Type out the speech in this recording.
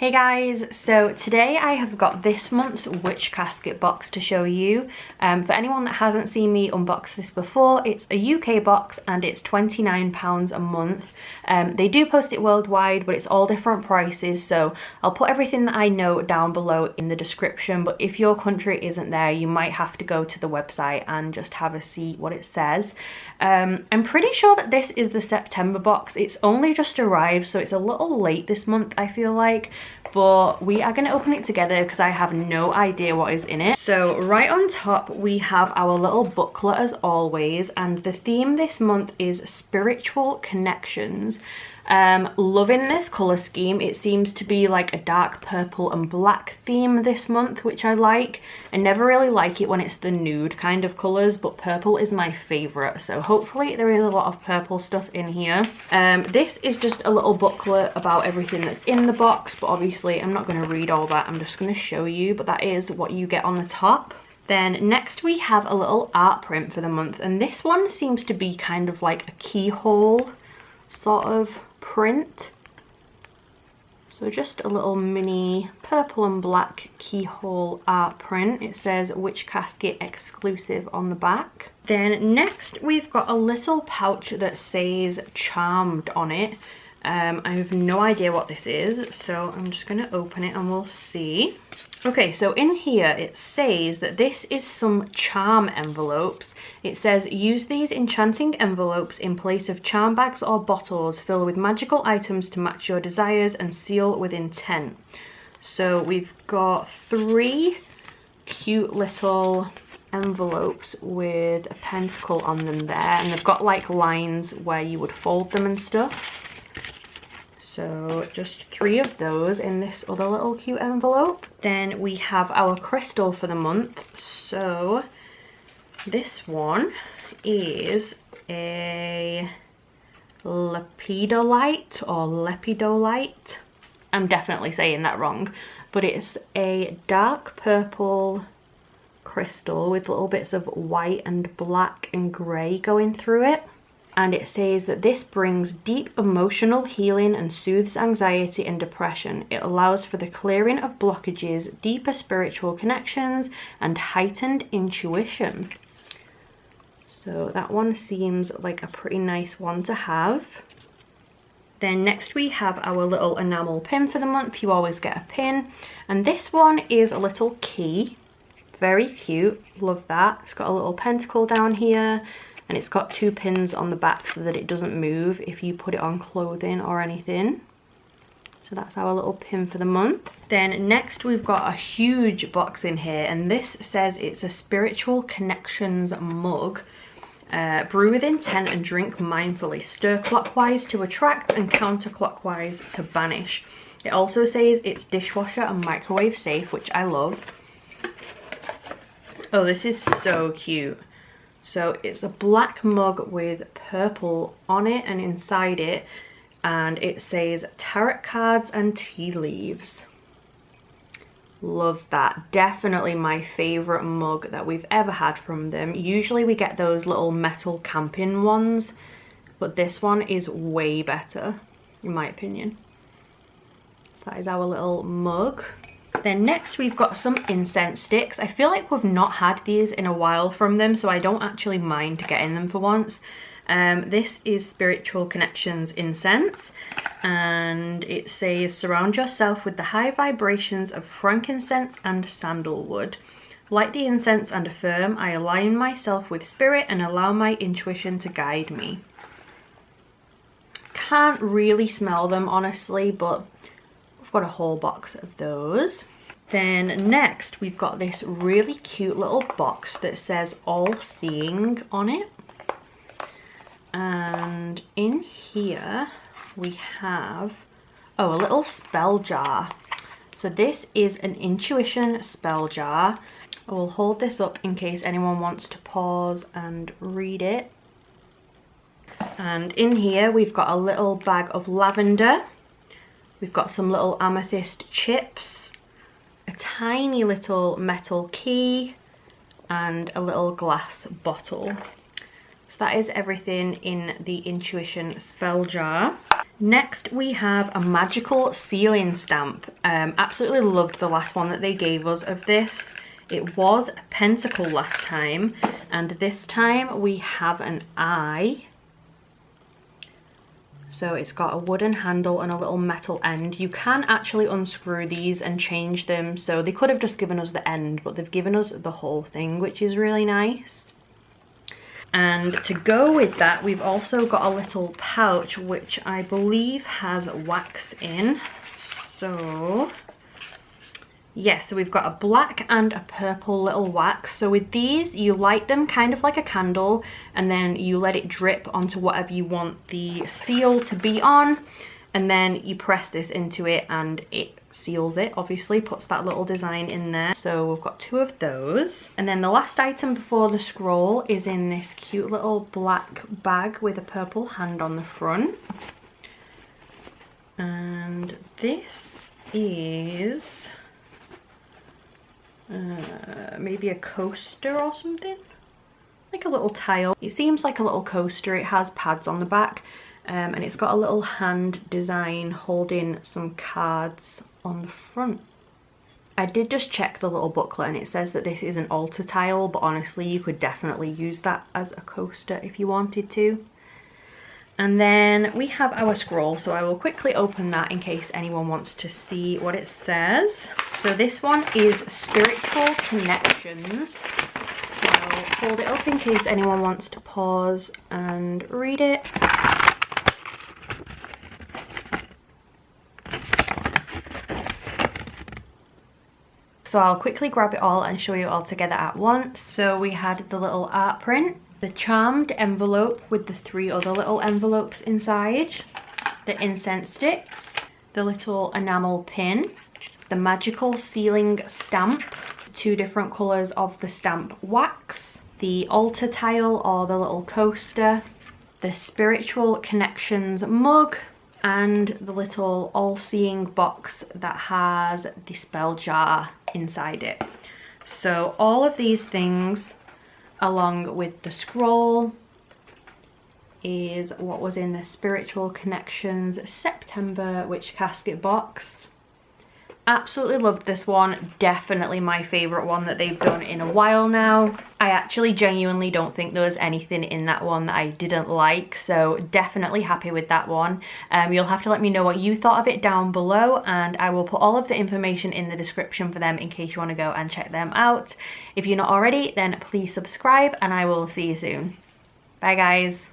Hey guys, so today I have got this month's Witch Casket box to show you. For anyone that hasn't seen me unbox this before, it's a UK box and it's £29 a month. They do post it worldwide, but it's all different prices, so I'll put everything that I know down below in the description, but if your country isn't there, you might have to go to the website and just have a see what it says. I'm pretty sure that this is the September box. It's only just arrived, so it's a little late this month, I feel like. But we are going to open it together because I have no idea what is in it. So right on top we have our little booklet as always, and the theme this month is spiritual connections. Loving this colour scheme. It seems to be like a dark purple and black theme this month, which I like. I never really like it when it's the nude kind of colours, but purple is my favourite, so hopefully there is a lot of purple stuff in here. This is just a little booklet about everything that's in the box, but obviously I'm not going to read all that, I'm just going to show you, but that is what you get on the top. Then next we have a little art print for the month, and this one seems to be kind of like a keyhole sort of print. So just a little mini purple and black keyhole art print. It says Witch Casket exclusive on the back. Then next we've got a little pouch that says Charmed on it. I have no idea what this is, so I'm just going to open it and we'll see. Okay, so in here it says that this is some charm envelopes. It says use these enchanting envelopes in place of charm bags or bottles. Fill with magical items to match your desires and seal with intent. So we've got 3 cute little envelopes with a pentacle on them there, and they've got like lines where you would fold them and stuff. So just 3 of those in this other little cute envelope. Then we have our crystal for the month. So this one is a Lapidolite or Lepidolite. I'm definitely saying that wrong, but it's a dark purple crystal with little bits of white and black and grey going through it. And it says that this brings deep emotional healing and soothes anxiety and depression. It allows for the clearing of blockages, deeper spiritual connections, and heightened intuition. So that one seems like a pretty nice one to have. Then next we have our little enamel pin for the month. You always get a pin. And this one is a little key. Very cute. Love that. It's got a little pentacle down here. And it's got 2 pins on the back so that it doesn't move if you put it on clothing or anything. So that's our little pin for the month. Then next we've got a huge box in here, and this says it's a spiritual connections mug. Brew with intent and drink mindfully. Stir clockwise to attract and counterclockwise to banish. It also says it's dishwasher and microwave safe, which I love. Oh, this is so cute. So it's a black mug with purple on it and inside it, and it says tarot cards and tea leaves. Love that. Definitely my favourite mug that we've ever had from them. Usually we get those little metal camping ones, but this one is way better in my opinion. So that is our little mug. Then next we've got some incense sticks. I feel like we've not had these in a while from them, so I don't actually mind getting them for once. This is Spiritual Connections incense, and it says surround yourself with the high vibrations of frankincense and sandalwood. Light the incense and affirm, I align myself with spirit and allow my intuition to guide me. Can't really smell them honestly, but we've got a whole box of those. Then next we've got this really cute little box that says all seeing on it, and in here we have a little spell jar. So this is an intuition spell jar. I will hold this up in case anyone wants to pause and read it. And in here we've got a little bag of lavender. We've got some little amethyst chips, a tiny little metal key, and a little glass bottle. So that is everything in the intuition spell jar. Next we have a magical sealing stamp. Absolutely loved the last one that they gave us of this. It was a pentacle last time, and this time we have an eye. So it's got a wooden handle and a little metal end. You can actually unscrew these and change them, so they could have just given us the end, but they've given us the whole thing, which is really nice. And to go with that, we've also got a little pouch, which I believe has wax in. So yeah, so we've got a black and a purple little wax. So with these, you light them kind of like a candle, and then you let it drip onto whatever you want the seal to be on, and then you press this into it and it seals it, obviously, puts that little design in there. So we've got 2 of those. And then the last item before the scroll is in this cute little black bag with a purple hand on the front. And this is maybe a coaster or something, like a little tile. It seems like a little coaster. It has pads on the back, and it's got a little hand design holding some cards on the front. I did just check the little booklet and it says that this is an altar tile, but honestly you could definitely use that as a coaster if you wanted to. And then we have our scroll, so I will quickly open that in case anyone wants to see what it says. So this one is Spiritual Connections. So I'll hold it up in case anyone wants to pause and read it. So I'll quickly grab it all and show you all together at once. So we had the little art print, the charmed envelope with the 3 other little envelopes inside, the incense sticks, the little enamel pin, the magical sealing stamp, 2 different colours of the stamp wax, the altar tile or the little coaster, the Spiritual Connections mug, and the little all-seeing box that has the spell jar inside it. So all of these things, along with the scroll, is what was in the Spiritual Connections September Witch Casket box. Absolutely loved this one. Definitely my favourite one that they've done in a while now. I actually genuinely don't think there was anything in that one that I didn't like, so definitely happy with that one. You'll have to let me know what you thought of it down below, and I will put all of the information in the description for them in case you want to go and check them out. If you're not already, then please subscribe and I will see you soon. Bye guys.